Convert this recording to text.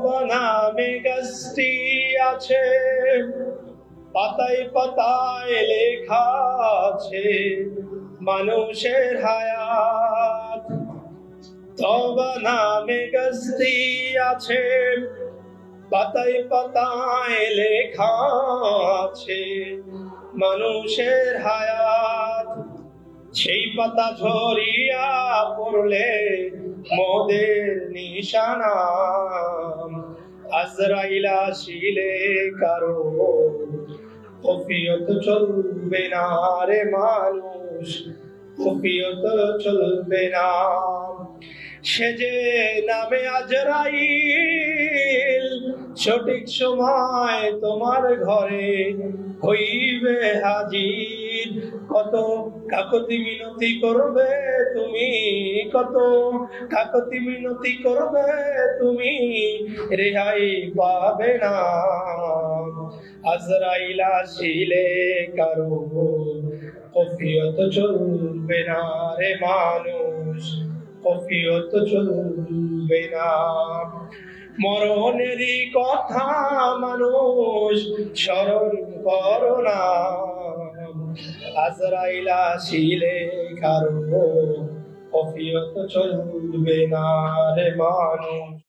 তব নামে গাছটি আছে, পাতায় পাতায় লেখা আছে মানুষের হায়াত। তব নামে গাছটি আছে, পাতায় পাতায় লেখা আছে মানুষের হায়াত। সেই পাতা ঝরিয়া পড়লে মোদের নিশানা, আজরাইল আসিলে কারো খফিয়ত চলবে না রে মানুষ, খফিয়ত চলবে না। সে যে নামে আজরাইল, সঠিক সময় তোমার ঘরে হইবে হাজির। কত কাকতি মিনতি করবে তুমি, কত কাকতি মিনতি করবে তুমি, রেহাই পাবে না। আজরাইল আসিলে কারো খফিয়ত চলবে না রে মানুষ, খফিয়ত চলবে না। মরণেরই কথা মানুষ স্মরণ করো না, আজরাইল আসিলে কারো খফিয়ত চলবে না রে মানুষ।